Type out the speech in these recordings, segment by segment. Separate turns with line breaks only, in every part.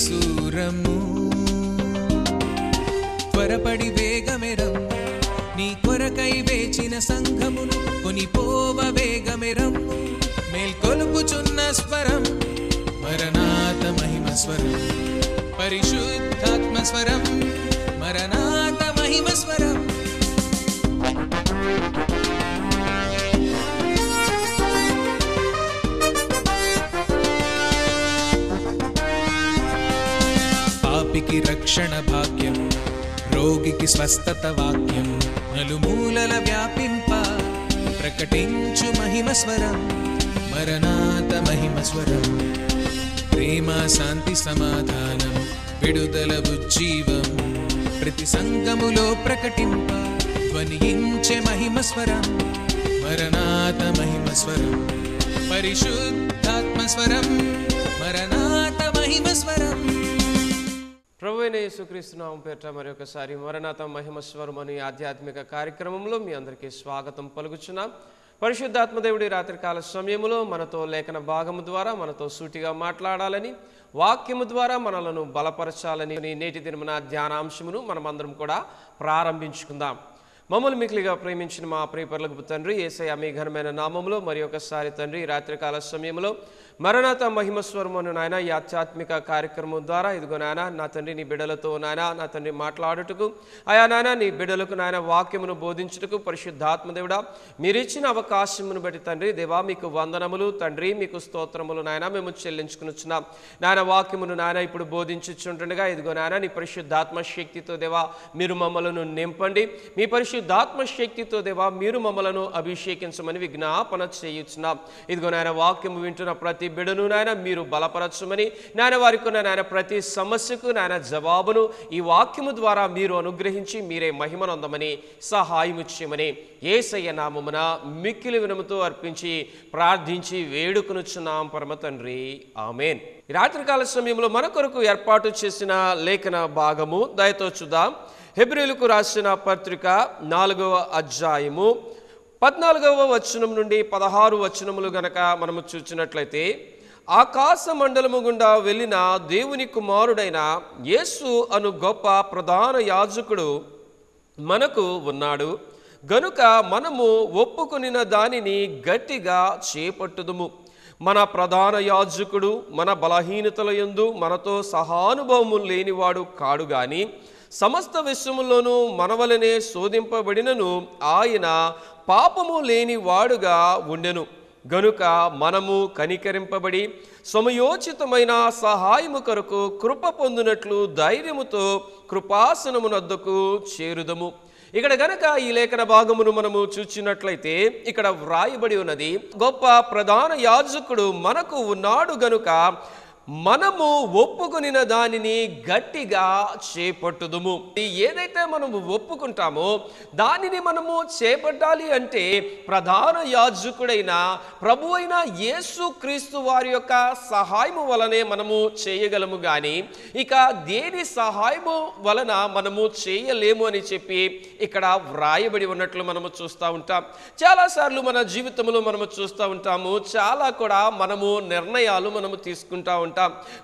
శూరము త్వరపడి వేగమెరం నీ కొరకై వేచిన సంఘమును కొనిపోవ వేగమెరం మేల్కొలుపుచున్న స్వరం మరణాత మహిమ స్వరం పరిశుద్ధాత్మ స్వరం మరణాత మహిమ స్వరం పాపికి రక్షణ భాగ్యం రోగికి స్వస్థత వాక్యం నలుమూలల వ్యాపింప ప్రకటించు మహిమ స్వరం మరణాత మహిమ స్వరం ప్రేమ శాంతి సమాధానం విడుదల ఉజ్జీవం ప్రతి సంఘములో ప్రకటింప ధ్వనించే మహిమ స్వరం మరణాత మహిమ స్వరం పరిశుద్ధాత్మ స్వరం మరణాత మహిమ స్వరం.
ప్రభువైన యేసుక్రీస్తు నామమున పేరిట మరొకసారి మరణాత మహిమ స్వరం అనే ఆధ్యాత్మిక కార్యక్రమంలో మీ అందరికీ స్వాగతం పలుకుచున్నాం. పరిశుద్ధాత్మ దేవుడి రాత్రికాల సమయంలో మనతో లేఖన భాగము ద్వారా మనతో సూటిగా మాట్లాడాలని, వాక్యము ద్వారా మనలను బలపరచాలని నేటి దినమున ధ్యానాంశమును మనమందరం కూడా ప్రారంభించుకుందాం. మమ్మల్ని మిక్కిలిగా ప్రేమించిన మా ప్రియ పరలోకపు తండ్రి యేసయ్య మీ ఘనమైన నామములో మరి ఒకసారి తండ్రి రాత్రికాల సమయంలో మరణాత మహిమ స్వరమును నాయన ఈ ఆధ్యాత్మిక కార్యక్రమం ద్వారా ఇదిగో నాయన నా తండ్రి నీ బిడ్డలతో నాయన నా తండ్రి మాట్లాడుటకు ఆయా నాయన నీ బిడ్డలకు నాయన వాక్యమును బోధించుటకు పరిశుద్ధాత్మ దేవుడా మీరు ఇచ్చిన అవకాశమును బట్టి తండ్రి దేవా మీకు వందనములు తండ్రి మీకు స్తోత్రములు నాయన మేము చెల్లించుకునిచ్చున్నాం. నాయన వాక్యమును నాయన ఇప్పుడు బోధించుచుంటుండగా ఇదిగో నాయన నీ పరిశుద్ధాత్మ శక్తితో దేవా మీరు మమ్మలను నింపండి, మీ పరిశుద్ధాత్మ శక్తితో దేవా మీరు మమ్మలను అభిషేకించమని విజ్ఞాపన చేయుచున్నాం. ఇదిగో నాయన వాక్యము వింటున్న ప్రతి బిడ్డను నాయన మీరు బలపరచమని నాయన వారికి నాయన ప్రతి సమస్యకు నాయన జవాబును ఈ వాక్యము ద్వారా మీరు అనుగ్రహించి మీరే మహిమనందమని సహాయము చేయమని యేసయ్య నామమున మిక్కిలి వినముతో అర్పించి ప్రార్థించి వేడుకొనుచున్నాం పరమ తండ్రి, ఆమేన్. ఈ రాత్రికాల సమయంలో మన కొరకు ఏర్పాటు చేసిన లేఖన భాగము దయతో చూద్దాం. హెబ్రీయులకు రాసిన పత్రిక 4వ అధ్యాయము 14వ వచనం నుండి 16 వచనములు గనక మనము చూచినట్లయితే, ఆకాశ మండలము గుండా వెళ్ళిన దేవుని కుమారుడైన యేసు అను గొప్ప ప్రధాన యాజకుడు మనకు ఉన్నాడు గనుక మనము ఒప్పుకొనిన దానిని గట్టిగా చేపట్టుదుము. మన ప్రధాన యాజకుడు మన బలహీనతల యందు మనతో సహానుభవము లేనివాడు కాడు గాని సమస్త విషయముల్లోనూ మనవలనే శోధింపబడినను ఆయన పాపము లేని వాడుగా ఉండెను గనుక మనము కనికరింపబడి సమయోచితమైన సహాయము కొరకు కృప పొందినట్లు ధైర్యముతో కృపాసనమునొద్దకు చేరుదము. ఇక్కడ గనక ఈ లేఖన భాగమును మనము చూచినట్లయితే ఇక్కడ వ్రాయబడి ఉన్నది, గొప్ప ప్రధాన యాజకుడు మనకు ఉన్నాడు గనుక మనము ఒప్పుకొనిన దానిని గట్టిగా చేపట్టుదుము. ఏదైతే మనము ఒప్పుకుంటామో దానిని మనము చేపట్టాలి అంటే ప్రధాన యాజకుడైన ప్రభువైన యేసు క్రీస్తు వారి యొక్క సహాయము వలనే మనము చేయగలము గాని ఇక దేని సహాయము వలన మనము చేయలేము అని చెప్పి ఇక్కడ వ్రాయబడి ఉన్నట్లు మనము చూస్తూ ఉంటాం. చాలాసార్లు మన జీవితంలో మనము చూస్తూ ఉంటాము, చాలా కూడా మనము నిర్ణయాలు మనము తీసుకుంటా ఉంటాం.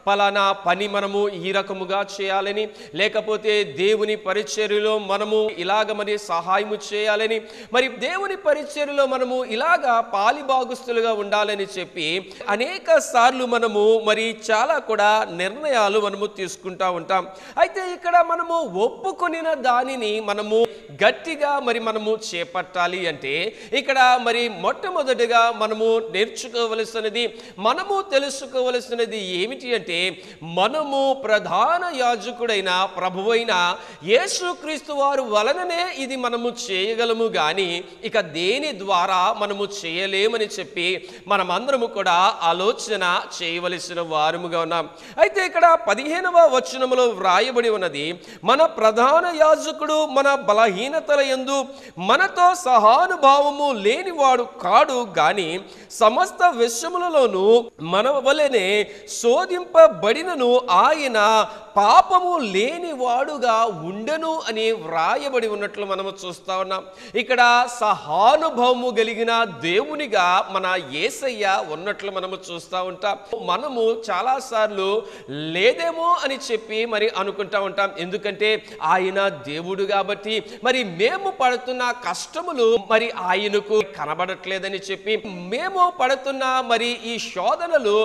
పలానా పని మనము ఈ రకముగా చేయాలని, లేకపోతే దేవుని పరిచర్యలో మనము ఇలాగ మరి సహాయము చేయాలని, మరి దేవుని పరిచర్యలో మనము ఇలాగా పాలిభాగస్తులుగా ఉండాలని చెప్పి అనేక సార్లు మనము మరి చాలా కూడా నిర్ణయాలు మనము తీసుకుంటా ఉంటాం. అయితే ఇక్కడ మనము ఒప్పుకొనిన దానిని మనము గట్టిగా మరి మనము చేపట్టాలి అంటే ఇక్కడ మరి మొట్టమొదటిగా మనము నేర్చుకోవలసినది, మనము తెలుసుకోవలసినది ఏమిటి అంటే మనము ప్రధాన యాజకుడైన ప్రభువైన యేసుక్రీస్తు వారు వలననే ఇది మనము చేయగలము గాని ఇక దేని ద్వారా మనము చేయలేమని చెప్పి మనమందరము కూడా ఆలోచన చేయవలసిన వారముగా ఉన్నాం. అయితే ఇక్కడ 15వ వచనములో వ్రాయబడి ఉన్నది, మన ప్రధాన యాజకుడు మన బలహీనతల యందు మనతో సహానుభావము లేనివాడు కాడు గాని సమస్త విషయములలోనూ మన వలెనే శోధింపబడినను ఆయన పాపము లేనివాడుగా ఉండెను అని వ్రాయబడి ఉన్నట్లు మనము చూస్తా ఉన్నాం. ఇక్కడ సహానుభవము కలిగిన దేవునిగా మన యేసయ్య ఉన్నట్లు మనము చూస్తూ ఉంటాం. మనము చాలాసార్లు లేదేమో అని చెప్పి మరి అనుకుంటా ఉంటాం. ఎందుకంటే ఆయన దేవుడు కాబట్టి మరి మేము పడుతున్న కష్టములు మరి ఆయనకు కనబడట్లేదని చెప్పి, మేము పడుతున్న మరి ఈ శోధనలు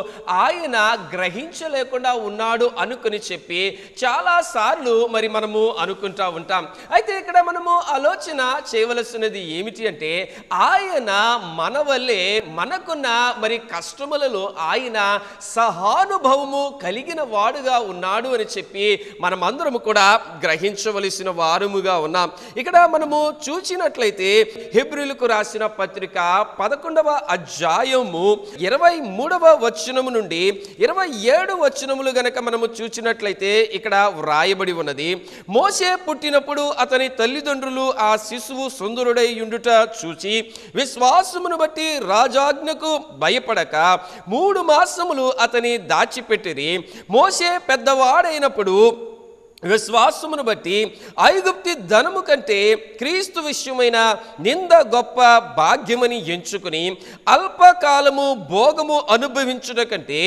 ఆయన గ్రహించలేకుండా ఉన్నాడు అనుకుని చెప్పి చాలా సార్లు మరి మనము అనుకుంటా ఉంటాం. అయితే ఇక్కడ మనము ఆలోచన చేయవలసినది ఏమిటి అంటే, ఆయన మన వల్లే మనకున్న మరి కష్టములలో ఆయన సహానుభవము కలిగిన వాడుగా ఉన్నాడు అని చెప్పి మనమందరము కూడా గ్రహించవలసిన వారముగా ఉన్నాం. ఇక్కడ మనము చూసినట్లయితే హెబ్రీయులకు రాసిన పత్రిక 11వ అధ్యాయము 23వ వచనము నుండి 27 వచనములు గనక మనము చూసినట్లయితే ఇక్కడ వ్రాయబడి ఉన్నది, మోషే పుట్టినప్పుడు అతని తల్లిదండ్రులు ఆ శిశువు సుందరుడై ఉండుట చూచి విశ్వాసమును బట్టి రాజాజ్ఞకు భయపడక 3 మాసములు అతని దాచిపెట్టిరి. మోషే పెద్దవాడైనప్పుడు విశ్వాసమును బట్టి ఐగుప్తి ధనము కంటే క్రీస్తు విషయమైన నింద గొప్ప భాగ్యమని ఎంచుకుని అల్పకాలము భోగము అనుభవించుట కంటే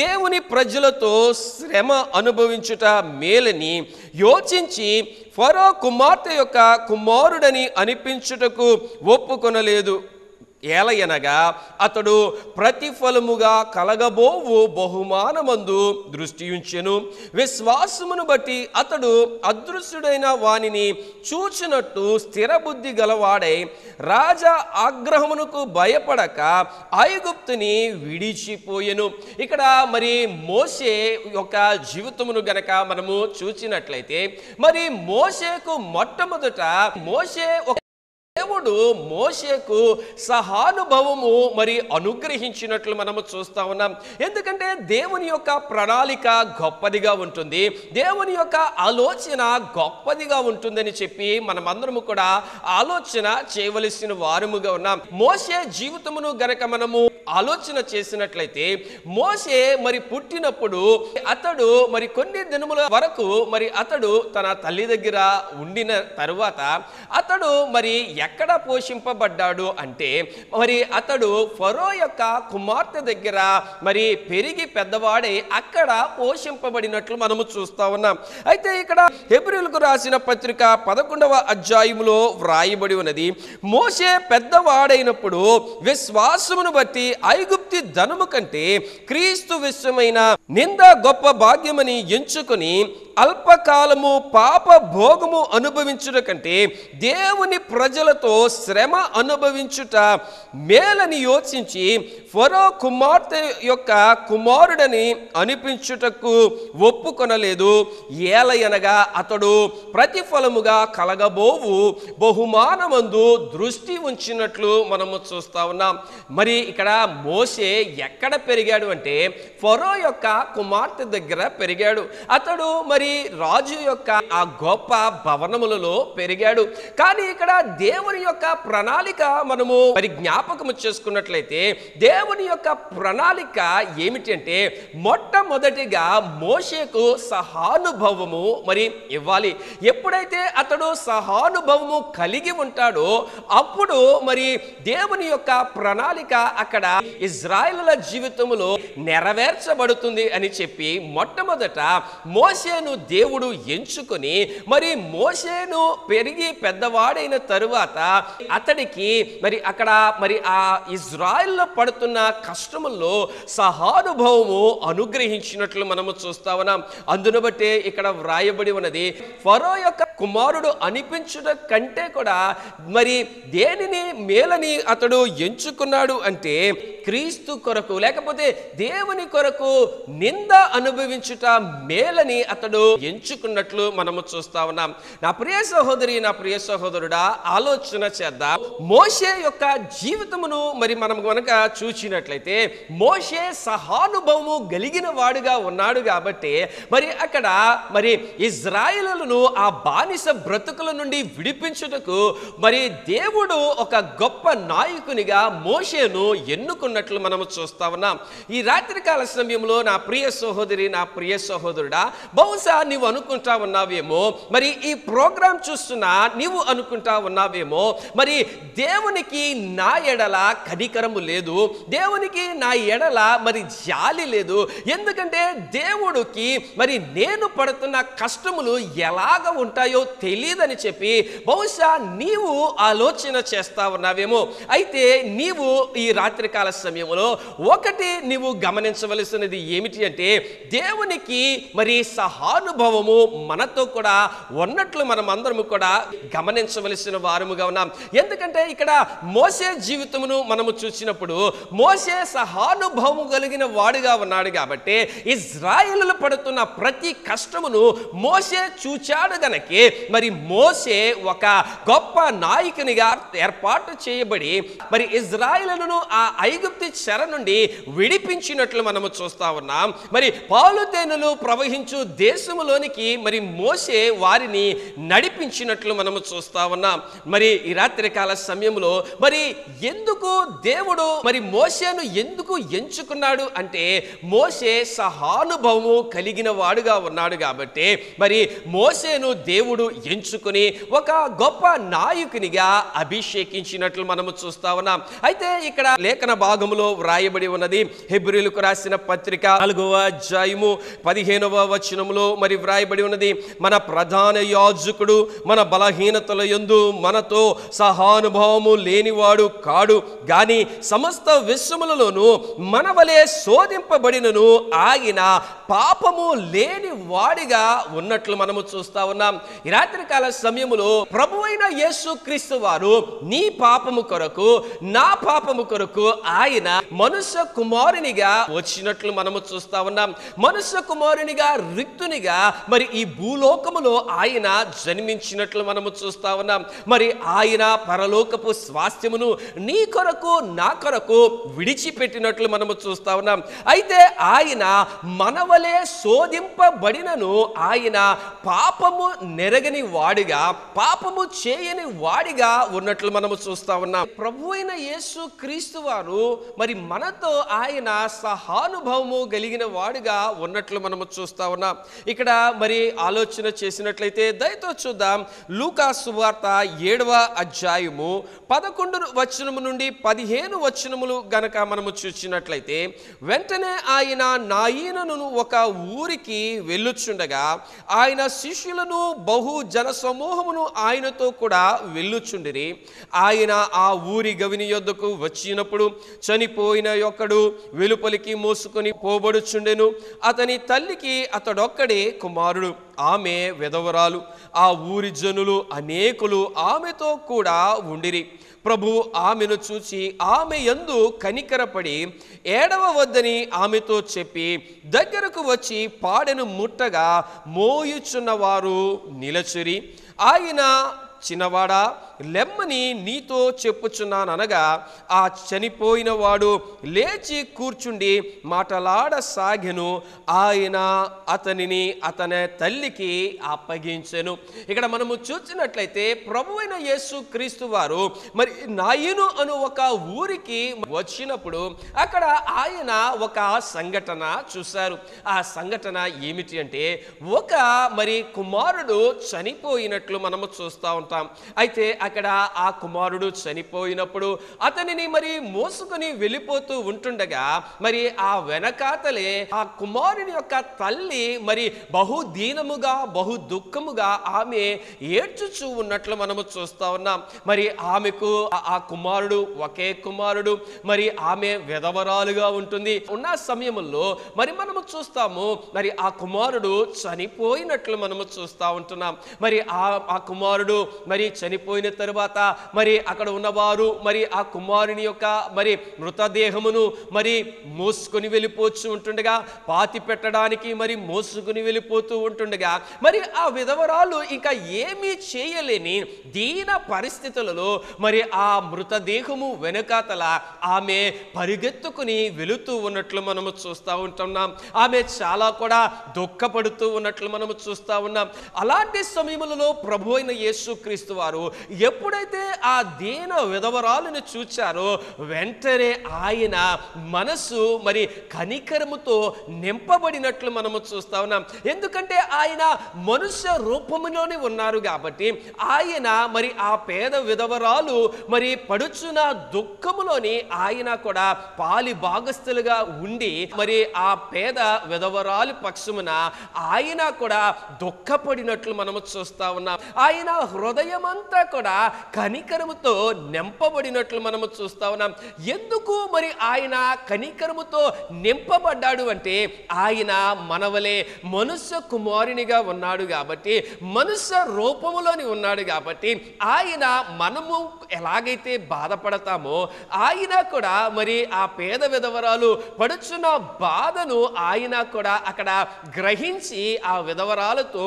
దేవుని ప్రజలతో శ్రమ అనుభవించుట మేలని యోచించి ఫరో కుమార్తె యొక్క కుమారుడని అనిపించుటకు ఒప్పుకొనలేదు. ఏలయనగా అతడు ప్రతిఫలముగా కలగబోవు బహుమానమందు దృష్టి ఉంచెను. విశ్వాసమును బట్టి అతడు అదృశ్యుడైన వానిని చూచినట్టు స్థిరబుద్ధి గలవాడై రాజా ఆగ్రహమునకు భయపడక ఐగుప్తుని విడిచిపోయెను. ఇక్కడ మరి మోషే యొక్క జీవితమును గనక మనము చూచినట్లయితే మరి మోషేకు మొట్టమొదట దేవుడు మోషేకు సహానుభవము మరి అనుగ్రహించినట్లు మనము చూస్తా ఉన్నాం. ఎందుకంటే దేవుని యొక్క ప్రణాళిక గొప్పదిగా ఉంటుంది, దేవుని యొక్క ఆలోచన గొప్పదిగా ఉంటుందని చెప్పి మనమందరము కూడా ఆలోచన చేయవలసిన వారముగా ఉన్నాం. మోషే జీవితమును గనక మనము ఆలోచన చేసినట్లయితే మోషే మరి పుట్టినప్పుడు అతడు మరి కొన్ని దినముల వరకు మరి అతడు తన తల్లి దగ్గర ఉండిన తరువాత అతడు మరి ఎక్కడ పోషింపబడ్డాడు అంటే మరి అతడు ఫరో యొక్క కుమార్తె దగ్గర మరి పెరిగి పెద్దవాడై అక్కడ పోషింపబడినట్లు మనము చూస్తా ఉన్నాం. అయితే ఇక్కడ హెబ్రీయులకు రాసిన పత్రిక 11వ అధ్యాయములో వ్రాయబడి ఉన్నది, మోషే పెద్దవాడైనప్పుడు విశ్వాసమును బట్టి ఐగుప్తి ధనము కంటే క్రీస్తు విషయమైన నింద గొప్ప భాగ్యమని ఎంచుకొని అల్పకాలము పాప భోగము అనుభవించుట కంటే దేవుని ప్రజలతో శ్రమ అనుభవించుట మేలని యోచించి ఫరో కుమార్తె యొక్క కుమారుడని అనిపించుటకు ఒప్పుకొనలేదు. ఏలయనగా అతడు ప్రతిఫలముగా కలగబోవు బహుమానమందు దృష్టి ఉంచినట్లు మనము చూస్తా ఉన్నాం. మరి ఇక్కడ మోషే ఎక్కడ పెరిగాడు అంటే ఫరో యొక్క కుమార్తె దగ్గర పెరిగాడు. అతడు మరి రాజు యొక్క ఆ గొప్ప భవనములలో పెరిగాడు. కానీ ఇక్కడ దేవుని యొక్క ప్రణాళిక మనము మరి జ్ఞాపకము చేసుకున్నట్లయితే దేవుని యొక్క ప్రణాళిక ఏమిటి అంటే మొట్టమొదటిగా మోషేకు సహానుభవము మరి ఇవ్వాలి. ఎప్పుడైతే అతడు సహానుభవము కలిగి ఉంటాడో అప్పుడు మరి దేవుని యొక్క ప్రణాళిక అక్కడ ఇజ్రాయేలుల జీవితములో నెరవేర్చబడుతుంది అని చెప్పి మొట్టమొదట మోషేను దేవుడు ఎంచుకొని మరి మోషేను పెరిగి పెద్దవాడైన తరువాత అతడికి మరి అక్కడ మరి ఆ ఇజ్రాయెల్లో పడుతున్న కష్టముల్లో సహానుభవము అనుగ్రహించినట్లు మనము చూస్తా ఉన్నాం. అందును బట్టే ఇక్కడ వ్రాయబడి ఉన్నది, ఫరో యొక్క కుమారుడు అనిపించుట కంటే కూడా మరి దేనిని మేలని అతడు ఎంచుకున్నాడు అంటే క్రీస్తు కొరకు లేకపోతే దేవుని కొరకు నింద అనుభవించుట మేలని అతడు ఎంచుకున్నట్లు మనము చూస్తా ఉన్నాం. నా ప్రియ సహోదరి, నా ప్రియ సహోదరుడా, ఆలోచన చేద్దాం. మోషే యొక్క జీవితమును మరి మనం కనుక చూసినట్లయితే మోషే సహానుభవము కలిగిన వాడుగా ఉన్నాడు కాబట్టి మరి అక్కడ మరి ఇజ్రాయేలులను ఆ బానిస బ్రతుకుల నుండి విడిపించుటకు మరి దేవుడు ఒక గొప్ప నాయకునిగా మోషేను ఎన్నుకున్నట్లు మనం చూస్తా ఉన్నాం. ఈ రాత్రికాల సమయంలో నా ప్రియ సహోదరి, నా ప్రియ సహోదరుడా, బహుశా నీవు అనుకుంటా ఉన్నావేమో, మరి ఈ ప్రోగ్రాం చూస్తున్నా నీవు అనుకుంటా ఉన్నావేమో, మరి దేవునికి నా ఎడల కనికరము లేదు, దేవునికి నా ఎడల మరి జాలి లేదు, ఎందుకంటే దేవుడికి మరి నేను పడుతున్న కష్టములు ఎలాగ ఉంటాయో తెలియదని చెప్పి బహుశా నీవు ఆలోచన చేస్తా ఉన్నావేమో. అయితే నీవు ఈ రాత్రికాల సమయంలో ఒకటి నీవు గమనించవలసినది ఏమిటి అంటే, దేవునికి మరి సహానుభవము మనతో కూడా ఉన్నట్లు మనం అందరము కూడా గమనించవలసిన వారముగా ఉన్నాం. ఎందుకంటే ఇక్కడ మోసే జీవితమును మనము చూసినప్పుడు మోసే సహానుభవము కలిగిన వాడుగా ఉన్నాడు కాబట్టి ఇజ్రాయేలులు పడుతున్న ప్రతి కష్టమును మోసే చూచాడు గనకే మరి మోసే ఒక గొప్ప నాయకునిగా ఏర్పాటు చేయబడి మరి ఇజ్రాయేలును ఆ ఐగుప్తు చెర నుండి విడిపించినట్లు మనము చూస్తా ఉన్నాం. మరి పాలుతేనెలు ప్రవహించు దేశములోనికి మరి మోసే వారిని నడిపించినట్లు మనము చూస్తా ఉన్నాం. మరి ఈ రాత్రికాల సమయంలో మరి ఎందుకు దేవుడు మరి మోసేను ఎందుకు ఎంచుకున్నాడు అంటే, మోసే సహానుభవము కలిగిన వాడుగా ఉన్నాడు కాబట్టి మరి మోసేను దేవుడు ఎంచుకుని ఒక గొప్ప నాయకునిగా అభిషేకించినట్లు మనము చూస్తా ఉన్నాం. అయితే ఇక్కడ లేఖన భాగములో వ్రాయబడి ఉన్నది, హెబ్రీయులకు రాసిన పత్రిక 4వ అధ్యాయము 15వ వచనములో మరి వ్రాయబడి ఉన్నది, మన ప్రధాన యాజకుడు మన బలహీనతల యందు మనతో సహానుభవము లేనివాడు కాడు గాని సమస్త విషయములలోనూ మన వలె శోధింపబడినను ఆయన పాపము లేని వాడిగా ఉన్నట్లు మనము చూస్తా ఉన్నాం. ఈ రాత్రికాల సమయములో ప్రభువైన యేసుక్రీస్తు వారు నీ పాపము కొరకు, నా పాపము కొరకు ఆయన మనుష్య కుమారునిగా వచ్చినట్లు మనము చూస్తా ఉన్నాం. మనుష్య కుమారునిగా, రిక్తునిగా మరి ఈ భూలోకములో ఆయన జన్మించినట్లు మనము చూస్తా ఉన్నాం. మరి ఆయన పరలోకపు స్వాస్థ్యమును నీ కొరకు, నా కొరకు విడిచిపెట్టినట్లు మనము చూస్తా ఉన్నాం. అయితే ఆయన మనవలే శోధింపబడినను ఆయన పాపము నెరగని వాడిగా, పాపము చేయని వాడిగా ఉన్నట్లు మనము చూస్తా ఉన్నాం. ప్రభు అయిన యేసు క్రీస్తు వారు మరి మనతో ఆయన సహానుభవము కలిగిన వాడిగా ఉన్నట్లు మనము చూస్తా ఉన్నాం. ఇక్కడ మరి ఆలోచన చేసినట్లయితే దయతో చూద్దాం. లూకా సువార్త 7వ అధ్యాయము 11 వచనము నుండి 15 వచనములు గనక మనము చూసినట్లయితే, వెంటనే ఆయన నాయనను ఒక ఊరికి వెళ్ళుచుండగా ఆయన శిష్యులను బహు జన సమూహమును ఆయనతో కూడా వెళ్ళుచుండిరి. ఆయన ఆ ఊరి గవిని యొద్దకు వచ్చినప్పుడు చనిపోయిన ఒకడు వెలుపలికి మోసుకొని పోబడుచుండెను. అతని తల్లికి అతడొక్కడే కుమారుడు, ఆమె విధవరాలు. ఆ ఊరి జనులు అనేకులు ఆమెతో కూడా ఉండిరి. ప్రభు ఆమెను చూచి ఆమె యందు కనికరపడి ఏడవవద్దని ఆమెతో చెప్పి దగ్గరకు వచ్చి పాడెను ముట్టగా మోయుచున్న వారు నిలచిరి. ఆయన చిన్నవాడా లెమ్మని నీతో చెప్పుచున్నాననగా ఆ చనిపోయిన వాడు లేచి కూర్చుండి మాటలాడసాగెను. ఆయన అతనిని అతని తల్లికి అప్పగించెను. ఇక్కడ మనము చూసినట్లయితే ప్రభువైన యేసు క్రీస్తు వారు మరి నాయను అను ఒక ఊరికి వచ్చినప్పుడు అక్కడ ఆయన ఒక సంఘటన చూశారు. ఆ సంఘటన ఏమిటి అంటే, ఒక మరి కుమారుడు చనిపోయినట్లు మనము చూస్తూ ఉంటాం. అయితే అక్కడ ఆ కుమారుడు చనిపోయినప్పుడు అతనిని మరి మోసుకొని వెళ్ళిపోతూ ఉంటుండగా మరి ఆ వెనకాతలే ఆ కుమారుని యొక్క తల్లి మరి బహుదీనముగా, బహు దుఃఖముగా ఆమె ఏడ్చుచూ ఉన్నట్లు మనము చూస్తా ఉన్నాం. మరి ఆమెకు ఆ కుమారుడు ఒకే కుమారుడు, మరి ఆమె విధవరాలుగా ఉంటుంది. ఉన్న సమయంలో మరి మనము చూస్తాము మరి ఆ కుమారుడు చనిపోయినట్లు మనము చూస్తా ఉంటున్నాం. మరి ఆ కుమారుడు మరి చనిపోయిన తరువాత మరి అక్కడ ఉన్నవారు మరి ఆ కుమారుని యొక్క మరి మృతదేహమును మరి మోసుకొని వెళ్ళిపోతూ ఉంటుండగా, పాతి పెట్టడానికి మరి మోసుకొని వెళ్ళిపోతూ ఉంటుండగా మరి ఆ విధవరాలు ఇంకా ఏమీ చేయలేని దీన పరిస్థితులలో మరి ఆ మృతదేహము వెనుకాతల ఆమె పరిగెత్తుకుని వెళుతూ ఉన్నట్లు మనము చూస్తూ ఉంటున్నాం. ఆమె చాలా కూడా దుఃఖపడుతూ ఉన్నట్లు మనము చూస్తూ ఉన్నాం. అలాంటి సమయములలో ప్రభు అయిన యేసుక్రీస్తు వారు ఎప్పుడైతే ఆ దీన విధవరాలుని చూచారో వెంటనే ఆయన మనసు మరి కనికరముతో నింపబడినట్లు మనము చూస్తా ఉన్నాం. ఎందుకంటే ఆయన మనుష్య రూపంలోనే ఉన్నారు కాబట్టి ఆయన మరి ఆ పేద విధవరాలు మరి పడుచున్న దుఃఖములోని ఆయన కూడా పాలి భాగస్థులుగా ఉండి మరి ఆ పేద విధవరాలు పక్షమున ఆయన కూడా దుఃఖపడినట్లు మనము చూస్తా ఉన్నాం. ఆయన హృదయమంతా కూడా కనికరముతో నింపబడినట్లు మనము చూస్తా ఉన్నాం. ఎందుకు మరి ఆయన కనికరముతో నింపబడ్డాడు అంటే ఆయన మనవలే మనుష్య కుమారునిగా ఉన్నాడు కాబట్టి, మనుష్య రూపములోని ఉన్నాడు కాబట్టి ఆయన మనము ఎలాగైతే బాధపడతామో ఆయన కూడా మరి ఆ పేద విధవరాలు పడుచున్న బాధను ఆయన కూడా అక్కడ గ్రహించి ఆ విధవరాలతో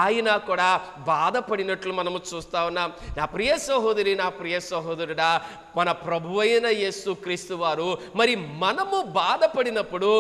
ఆయన కూడా బాధపడినట్లు మనము చూస్తా ఉన్నాం. నా ప్రియ సహోదరి, నా ప్రియ సహోదరుడా, మన ప్రభువైన యేసు క్రీస్తు వారు మరి మనము బాధపడినప్పుడు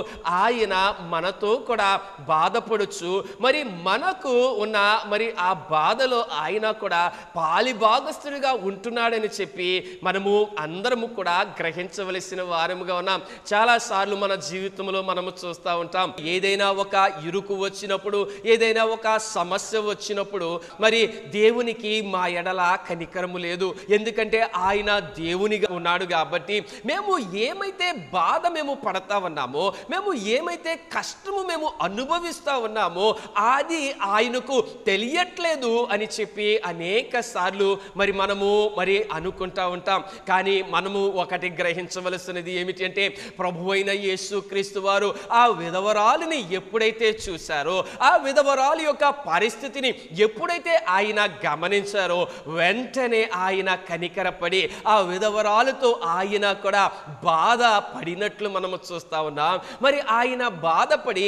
ఆయన మనతో కూడా బాధపడచ్చు. మరి మనకు ఉన్న మరి ఆ బాధలో ఆయన కూడా పాలిభాగస్తుడిగా ఉంటున్నాడని చెప్పి మనము అందరము కూడా గ్రహించవలసిన వారముగా ఉన్నాం. చాలాసార్లు మన జీవితంలో మనము చూస్తూ ఉంటాం, ఏదైనా ఒక ఇరుకు వచ్చినప్పుడు, ఏదైనా ఒక సమస్య వచ్చినప్పుడు మరి దేవునికి మా ఎడల కనికరము లేదు. ఎందుకంటే ఆయన దేవునిగా ఉన్నాడు కాబట్టి మేము ఏమైతే బాధ మేము పడతా ఉన్నామో, మేము ఏమైతే కష్టము మేము అనుభవిస్తా ఉన్నామో అది ఆయనకు తెలియట్లేదు అని చెప్పి అనేక సార్లు మరి మనము మరి అనుకుంటా ఉంటాం. కానీ మనము ఒకటి గ్రహించవలసినది ఏమిటి అంటే ప్రభువైన యేసు క్రీస్తు వారు ఆ విధవరాలిని ఎప్పుడైతే చూశారో, ఆ విధవరాలు యొక్క పరిస్థితిని ఎప్పుడైతే ఆయన గమనించారో వెంటనే ఆయన కనికరపడి ఆ విధవరాలతో ఆయన కూడా బాధ పడినట్లు మనము చూస్తా ఉన్నాం. మరి ఆయన బాధపడి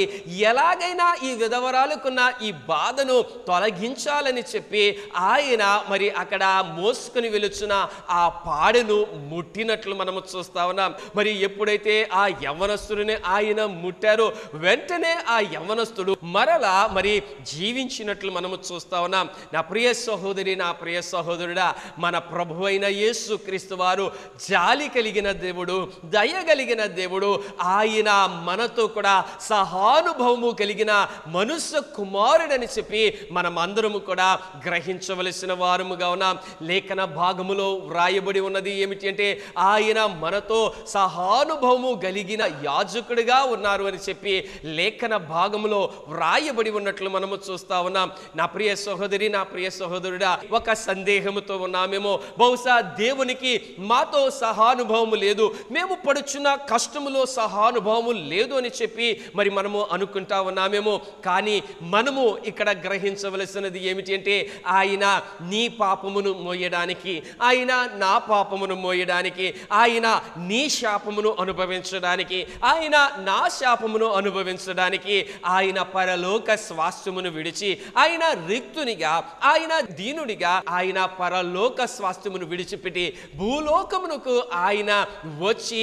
ఎలాగైనా ఈ విధవరాలకున్న ఈ బాధను తొలగించాలని చెప్పి ఆయన మరి అక్కడ మోసుకుని వెలుచున్న ఆ పాడెను ముట్టినట్లు మనము చూస్తా ఉన్నాం. మరి ఎప్పుడైతే ఆ యవ్వనస్తుడిని ఆయన ముట్టారో వెంటనే ఆ యవ్వనస్తుడు మరలా మరి జీవించినట్లు మనము చూస్తా ఉన్నాం. నా ప్రియ సహోదరి, నా ప్రియ సహోదరుడా, మన ప్రభువైన యేసు క్రీస్తు వారు జాలి కలిగిన దేవుడు, దయ కలిగిన దేవుడు. ఆయన మనతో కూడా సహానుభవము కలిగిన మనుష్య కుమారుడని చెప్పి మనం అందరము కూడా గ్రహించవలసిన వారముగా ఉన్నాం. లేఖన భాగములో వ్రాయబడి ఉన్నది ఏమిటి అంటే ఆయన మనతో సహానుభవము కలిగిన యాజకుడిగా ఉన్నారు అని చెప్పి లేఖన భాగములో వ్రాయబడి ఉన్నట్లు మనము చూస్తా ఉన్నాం. నా ప్రియ సహోదరి, నా ప్రియ సహోదరుడా, ఒక సందేహముతో ఉన్నామేమో, బహుశా దేవునికి మాతో సహానుభవము లేదు, మేము పడుచున్న కష్టములో సహానుభవము లేదు అని చెప్పి మరి మనము అనుకుంటా ఉన్నామేమో. కానీ మనము ఇక్కడ గ్రహించవలసినది ఏమిటి అంటే ఆయన నీ పాపమును మోయడానికి, ఆయన నా పాపమును మోయడానికి, ఆయన నీ శాపమును అనుభవించడానికి, ఆయన నా శాపమును అనుభవించడానికి ఆయన పరలోక స్వాస్థ్యమును విడిచి, ఆయన రిక్తునిగా, ఆయన దీనుడిగా ఆయన పరలోక స్వాస్థ్యమును విడిచిపెట్టి భూలోకమునకు ఆయన వచ్చి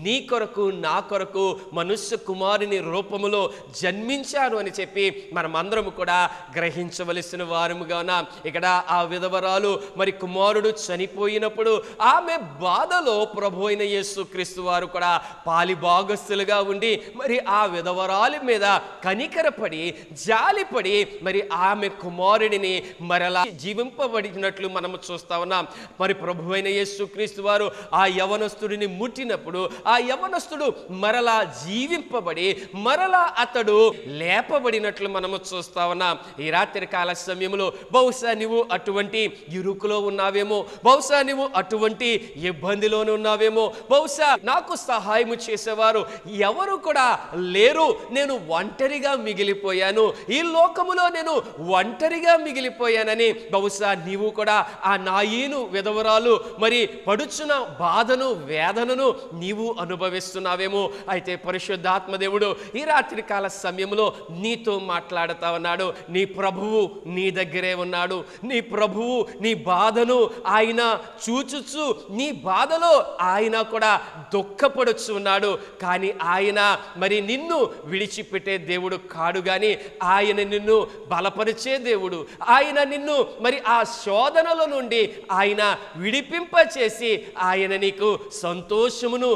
నీ కొరకు నా కొరకు మనుష్య కుమారుని రూపములో జన్మించారు అని చెప్పి మనమందరము కూడా గ్రహించవలసిన వారముగా ఉన్నాం. ఇక్కడ ఆ విధవరాలు మరి కుమారుడు చనిపోయినప్పుడు ఆమె బాధలో ప్రభువైన యేసు క్రీస్తు వారు కూడా పాలిభాగస్తులుగా ఉండి మరి ఆ విధవరాలి మీద కనికరపడి జాలిపడి మరి ఆమె కుమారుడిని మరలా జీవింపబడినట్లు మనము చూస్తా ఉన్నాం. మరి ప్రభువైన యేసు క్రీస్తు వారు ఆ యవనస్తుడిని ముట్టినప్పుడు ఆ యవనస్తుడు మరలా జీవింపబడి మరలా అతడు లేపబడినట్లు మనము చూస్తా ఉన్నాం. ఈ రాత్రి కాల సమయంలో బహుశా నువ్వు అటువంటి ఇరుకులో ఉన్నావేమో, బహుశా నువ్వు అటువంటి ఇబ్బందిలోనే ఉన్నావేమో, బహుశా నాకు సహాయం చేసేవారు ఎవరు కూడా లేరు, నేను ఒంటరిగా మిగిలిపోయాను, ఈ లోకములో నేను ఒంటరిగా మిగిలిపోయానని బహుశా నీవు కూడా ఆ నాయీను విధవరాలు మరి పడుచున్న బాధను వేదనను నీవు అనుభవిస్తున్నావేమో. అయితే పరిశుద్ధాత్మ దేవుడు ఈ రాత్రి కాల సమయంలో నీతో మాట్లాడుతా ఉన్నాడు. నీ ప్రభువు నీ దగ్గరే ఉన్నాడు. నీ ప్రభువు నీ బాధను ఆయన చూచుచు నీ బాధలో ఆయన కూడా దుఃఖపడుచు ఉన్నాడు. కానీ ఆయన మరి నిన్ను విడిచిపెట్టే దేవుడు కాడు, గాని ఆయన నిన్ను బలపరిచే దేవుడు. ఆయన నిన్ను మరి ఆ శోధనల నుండి ఆయన విడిపింపచేసి ఆయన నీకు సంతోషమును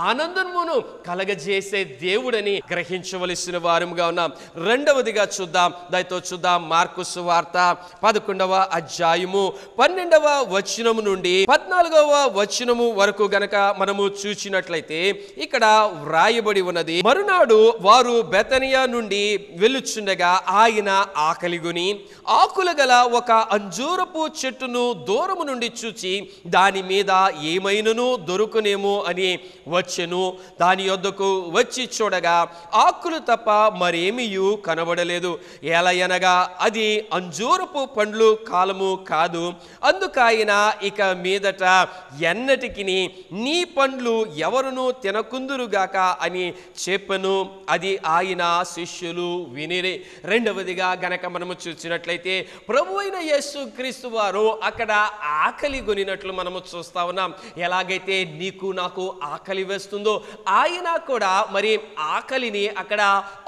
ఆనందమును కలగజేసే దేవుడని గ్రహించవలసిన వారముగా ఉన్నాం. రెండవదిగా చూద్దాం, దయతో చూద్దాం. మార్కు సువార్త 11వ అధ్యాయము 12వ వచనము నుండి 14వ వచనము వరకు గనక మనము చూచినట్లయితే ఇక్కడ వ్రాయబడి ఉన్నది. మరునాడు వారు బెతనియా నుండి వెళ్ళుచుండగా ఆయన ఆకలిగొని ఆకులు గల ఒక అంజూరపు చెట్టును దూరము నుండి చూచి దాని మీద ఏమైనను దొరుకునేమో అని వచ్చెను. దాని యొద్దకు వచ్చి చూడగా ఆకులు తప్ప మరేమీయూ కనబడలేదు. ఎలయనగా అది అంజూరపు పండ్లు కాలము కాదు. అందుకైన ఇక మీదట ఎన్నటికి నీ పండ్లు ఎవరును తినకుందురుగాక అని చెప్పెను. అది ఆయన శిష్యులు వినిరి. రెండవదిగా గనక మనము చూసినట్లయితే ప్రభు అయిన యేసు క్రీస్తు వారు అక్కడ ఆకలి కొనినట్లు మనము చూస్తా ఉన్నాం. ఎలాగైతే నీకు నాకు ఆకలి వేస్తుందో ఆయన కూడా మరి ఆకలిని అక్కడ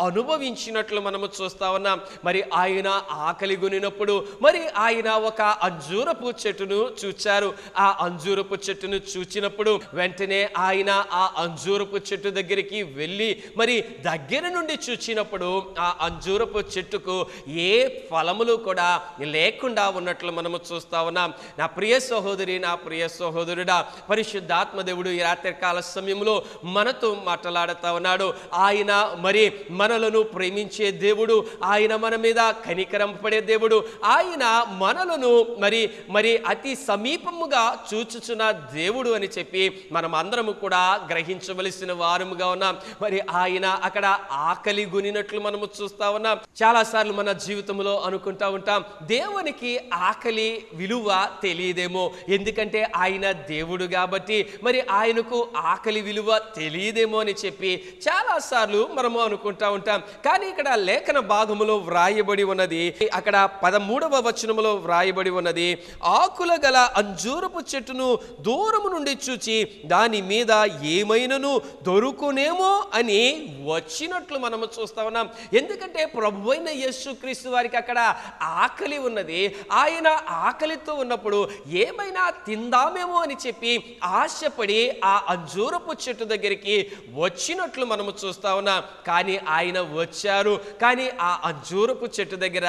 అనుభవించినట్లు మనము చూస్తా ఉన్నాం. మరి ఆయన ఆకలి కొనినప్పుడు మరి ఆయన ఒక అంజూరపు చెట్టును చూచారు. ఆ అంజూరపు చెట్టును చూచినప్పుడు వెంటనే ఆయన ఆ అంజూరపు చెట్టు దగ్గరికి వెళ్ళి మరి దగ్గర నుండి చూచినప్పుడు ఆ అంజూరపు చెట్టుకు ఏ ఫలములు కూడా లేకుండా ఉన్నట్లు మనము చూస్తా ఉన్నాం. నా ప్రియ సహోదరి, నా ప్రియ సహోదరుడా, పరిశుద్ధాత్మ దేవుడు ఈ రాత్రి కాల సమయంలో మనతో మాట్లాడుతా ఉన్నాడు. ఆయన మరి మనలను ప్రేమించే దేవుడు, ఆయన మన మీద కనికరం పడే దేవుడు, ఆయన మనలను మరి మరి అతి సమీపముగా చూచుచున్న దేవుడు అని చెప్పి మనం అందరము కూడా గ్రహించవలసిన వారముగా ఉన్నాం. మరి ఆయన అక్కడ ఆకలి గునినట్లు మనము చూస్తా ఉన్నాం. చాలా సార్లు మన జీవితంలో అనుకుంటా ఉంటాం, దేవునికి ఆకలి విలువ తెలియదేమో, ఎందుకంటే ఆయన దేవుడు కాబట్టి మరి ఆయనకు ఆకలి విలువ తెలియదేమో అని చెప్పి చాలా సార్లు మనము అనుకుంటా ఉంటాం. కానీ ఇక్కడ లేఖన భాగములో వ్రాయబడి ఉన్నది, అక్కడ 13వ వచనములో వ్రాయబడి ఉన్నది, ఆకుల గల అంజూరపు చెట్టును దూరము నుండి చూచి దాని మీద ఏమైనను దొరుకునేమో అని వచ్చినట్లు మనము చూస్తా ఉన్నాం. ఎందుకంటే ప్రభువైన యేసుక్రీస్తు వారికి అక్కడ ఆకలి ఉన్నది. ఆయన ఆకలితో ఉన్నప్పుడు ఏమైనా తిందామేమో అని చెప్పి ఆశపడి ఆ అంజూరపు చెట్టు దగ్గరికి వచ్చినట్లు మనము చూస్తా ఉన్నాం. కానీ ఆయన వచ్చారు, కానీ ఆ అంజూరపు చెట్టు దగ్గర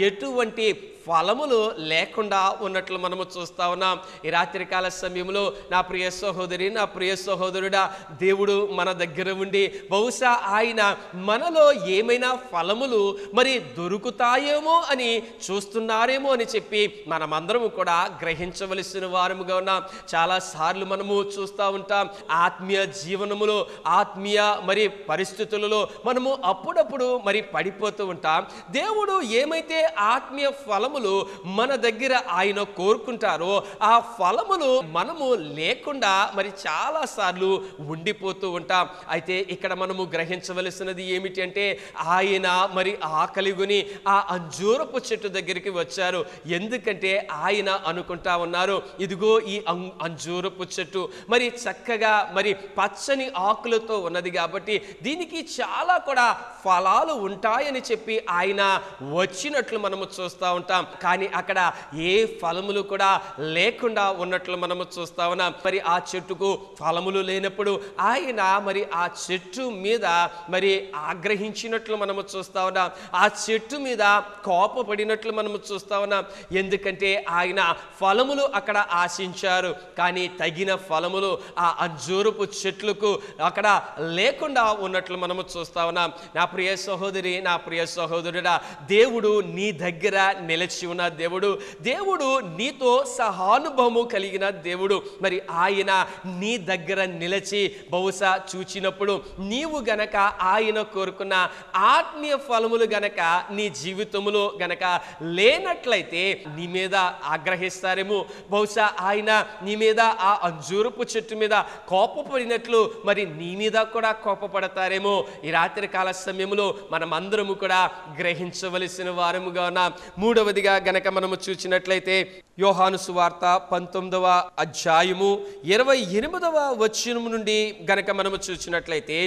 ఎటువంటి ఫలములు లేకుండా ఉన్నట్లు మనము చూస్తా ఉన్నాం. ఈ రాత్రికాల సమయంలో నా ప్రియ సహోదరి, నా ప్రియ సహోదరుడా, దేవుడు మన దగ్గర ఉండి బహుశా ఆయన మనలో ఏమైనా ఫలములు మరి దొరుకుతాయేమో అని చూస్తున్నారేమో అని చెప్పి మనమందరము కూడా గ్రహించవలసిన వారముగా ఉన్నాం. చాలా సార్లు మనము చూస్తూ ఉంటాం, ఆత్మీయ జీవనములో ఆత్మీయ మరి పరిస్థితులలో మనము అప్పుడప్పుడు మరి పడిపోతూ ఉంటాం. దేవుడు ఏమైతే ఆత్మీయ ఫలములు మన దగ్గర ఆయన కోరుకుంటారో ఆ ఫలములు మనము లేకుండా మరి చాలా సార్లు ఉండిపోతూ ఉంటాం. అయితే ఇక్కడ మనము గ్రహించవలసినది ఏమిటి అంటే ఆయన మరి ఆకలిగొని ఆ అంజూరపు చెట్టు దగ్గరికి వచ్చారు. ఎందుకంటే ఆయన అనుకుంటా ఉన్నారు, ఇదిగో ఈ అంజూరపు చెట్టు మరి చక్కగా మరి పచ్చని ఆకులతో ఉన్నది కాబట్టి దీనికి చాలా కూడా ఫలాలు ఉంటాయని చెప్పి ఆయన వచ్చినట్లు మనము చూస్తూ ఉంటాం. కానీ అక్కడ ఏ ఫలములు కూడా లేకుండా ఉన్నట్లు మనము చూస్తా ఉన్నాం. మరి ఆ చెట్టుకు ఫలములు లేనప్పుడు ఆయన మరి ఆ చెట్టు మీద మరి ఆగ్రహించినట్లు మనము చూస్తా ఉన్నాం. ఆ చెట్టు మీద కోపపడినట్లు మనము చూస్తా ఉన్నాం. ఎందుకంటే ఆయన ఫలములు అక్కడ ఆశించారు, కానీ తగిన ఫలములు ఆ అంజూరపు చెట్లకు అక్కడ లేకుండా ఉన్నట్లు మనము చూస్తా ఉన్నాం. నా ప్రియ సహోదరి, నా ప్రియ సహోదరుడా, దేవుడు నీ దగ్గర నిలిచి నిలిచి ఉన్న దేవుడు నీతో సహానుభవము కలిగిన దేవుడు. మరి ఆయన నీ దగ్గర నిలిచి బహుశా చూచినప్పుడు నీవు గనక ఆయన కోరుకున్న ఆత్మీయ ఫలములు గనక నీ జీవితంలో గనక లేనట్లయితే నీ మీద ఆగ్రహిస్తారేమో. బహుశా ఆయన నీ మీద ఆ అంజూరపు చెట్టు మీద కోపపడినట్లు మరి నీ మీద కూడా కోపపడతారేమో. ఈ రాత్రి కాల సమయంలో మనమందరము కూడా గ్రహించవలసిన వారముగా ఉన్నాం. మూడవదిగా గనక మనము చూసినట్లయితే యోహాను సువార్త 19వ అధ్యాయము 28వ వచనం నుండి గనక మనము చూసినట్లయితే,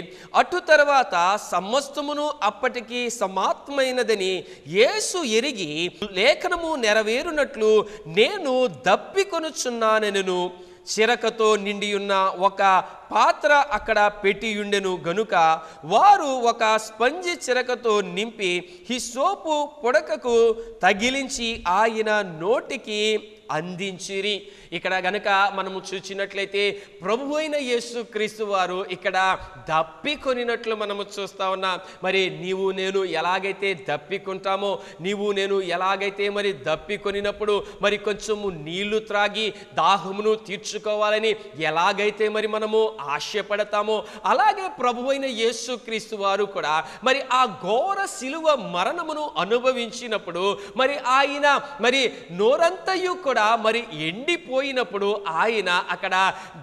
అటు తర్వాత సమస్తమును అప్పటికి సమాప్తమైనదని యేసు ఎరిగి లేఖనము నెరవేరునట్లు నేను దప్పికొనుచున్నానెను. చిరకతో నిండియున్న ఒక పాత్ర అక్కడ పెట్టియుండెను గనుక వారు ఒక స్పంజి చిరకతో నింపి హిస్సోపు పొడకకు తగిలించి ఆయన నోటికి అందించిరి. ఇక్కడ గనక మనము చూచినట్లయితే ప్రభు అయిన యేసు క్రీస్తు వారు ఇక్కడ దప్పికొనినట్లు మనము చూస్తా ఉన్నాం. మరి నీవు నేను ఎలాగైతే దప్పికొంటామో, నీవు నేను ఎలాగైతే మరి దప్పికొనినప్పుడు మరి కొంచెము నీళ్లు త్రాగి దాహమును తీర్చుకోవాలని ఎలాగైతే మరి మనము ఆశపడతామో, అలాగే ప్రభు అయిన యేసు క్రీస్తు వారు కూడా మరి ఆ ఘోర శిలువ మరణమును అనుభవించినప్పుడు మరి ఆయన మరి నోరంతయు కూడా మరి ఎండిపోయినప్పుడు ఆయన అక్కడ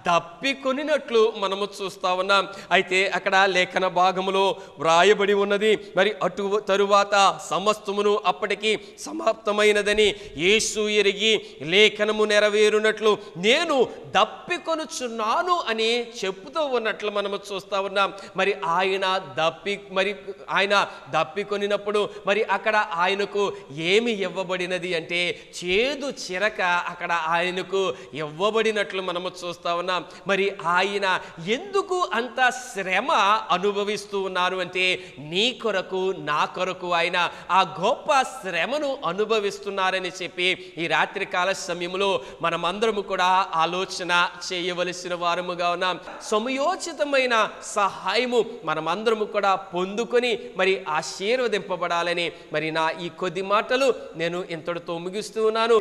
దప్పికొనినట్లు మనము చూస్తా ఉన్నాం. అయితే అక్కడ లేఖన భాగములో వ్రాయబడి ఉన్నది, మరి అటు తరువాత సమస్తమును అప్పటికి సమాప్తమైనదని యేసు ఎరిగి లేఖనము నెరవేరునట్లు నేను దప్పికొనుచున్నాను అని చెప్పుతూ ఉన్నట్లు మనము చూస్తా ఉన్నాం. మరి ఆయన దప్పికొనినప్పుడు మరి అక్కడ ఆయనకు ఏమి ఇవ్వబడినది అంటే చేదు చిరక అక్కడ ఆయనకు ఇవ్వబడినట్లు మనము చూస్తా ఉన్నాం. మరి ఆయన ఎందుకు అంత శ్రమ అనుభవిస్తూ ఉన్నారు అంటే నీ కొరకు నా కొరకు ఆయన ఆ గొప్ప శ్రమను అనుభవిస్తున్నారని చెప్పి ఈ రాత్రికాల సమయంలో మనమందరము కూడా ఆలోచన చేయవలసిన వారముగా ఉన్నాం. సమయోచితమైన సహాయము మనమందరము కూడా పొందుకొని మరి ఆశీర్వదింపబడాలని మరి నా ఈ కొద్ది మాటలు నేను ఇంతటితో ముగిస్తూ ఉన్నాను.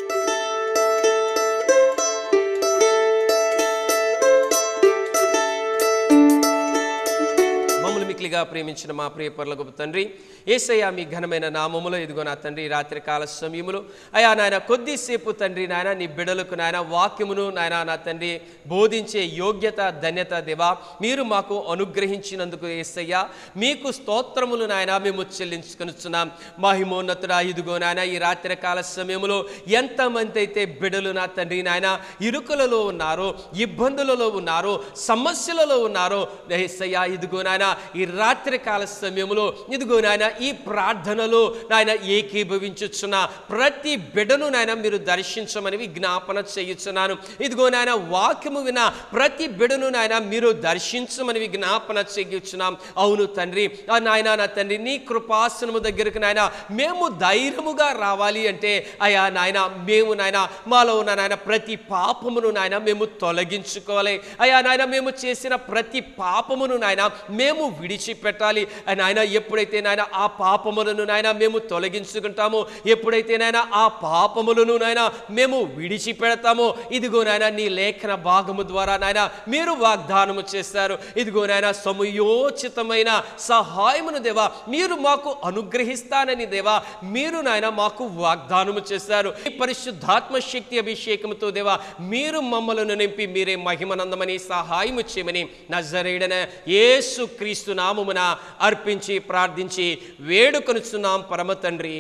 మిక్కిలిగా ప్రేమించిన మా ప్రియ పరలోకపు తండ్రి, యేసయ్య మీ ఘనమైన నామములో ఇదిగో నా తండ్రి రాత్రి కాల సమయములో అయా నాయన కొద్దిసేపు తండ్రి నాయన నీ బిడ్డలకు నాయన వాక్యమును నాయన నా తండ్రి బోధించే యోగ్యత ధన్యత దేవా మీరు మాకు అనుగ్రహించినందుకు యేసయ్య మీకు స్తోత్రములు నాయన మేము చెల్లించుకొనుచున్నాం. మహిమోన్నతుడా ఇదిగో నాయన ఈ రాత్రి కాల సమయములో ఎంతమంది అయితే బిడ్డలు నా తండ్రి నాయన ఇరుకులలో ఉన్నారో, ఇబ్బందులలో ఉన్నారో, సమస్యలలో ఉన్నారో యేసయ్య ఇదిగో నాయన ఈ రాత్రి కాల సమయంలో ఇదిగో నాయన ఈ ప్రార్థనలో నాయన ఏకీభవించుచున్న ప్రతి బిడ్డను నాయన మీరు దర్శించమని విజ్ఞాపన చేయుచున్నాను. ఇదిగో నాయన వాక్యము విన ప్రతి బిడ్డను నాయన మీరు దర్శించమని విజ్ఞాపన చేయుచున్నాం. అవును తండ్రి నాయన నా తండ్రి నీ కృపాసనము దగ్గరకు నాయన మేము ధైర్యముగా రావాలి అంటే అయా నాయన మేము నాయన మాలో ఉన్న నాయన ప్రతి పాపమును నాయన మేము తొలగించుకోవాలి. అయా నాయన మేము చేసిన ప్రతి పాపమును నాయన మేము విడిచిపెట్టాలి. నాయన ఎప్పుడైతే నాయన ఆ పాపములను నాయన మేము తొలగించుకుంటామో, ఎప్పుడైతే నాయన ఆ పాపములను నాయన మేము విడిచిపెడతామో ఇదిగో నాయన నీ లేఖన భాగము ద్వారా నాయన మీరు వాగ్దానము చేస్తారు. ఇదిగో నాయన సమయోచితమైన సహాయమును దేవా మీరు మాకు అనుగ్రహిస్తానని దేవా మీరు నాయన మాకు వాగ్దానము చేశారు. ఈ పరిశుద్ధాత్మ శక్తి అభిషేకముతో దేవా మీరు మమ్మలను నింపి మీరే మహిమనందమని సహాయము చేయమని నజరేయుడైన యేసు క్రీస్తు నామమున అర్పించి ప్రార్థించి వేడుకొనుచున్నాం పరమ తండ్రి.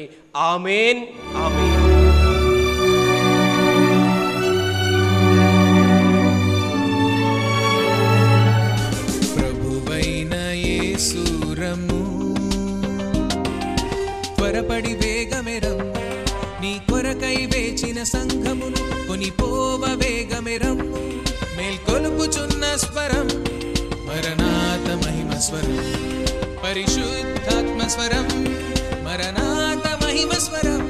ఆమేన్ ఆమేన్.
ప్రభువైన యేసు రమ్ము, త్వరపడి వేగమెరం, నీ కొరకై వేచిన సంఘమును కొనిపోవ వేగమెరమ్ము. మేల్కొలుపుచున్న స్వరం మరణాత మహిమ స్వరం, పరిశుద్ధాత్మ స్వరం మరణాత మహిమ స్వరం.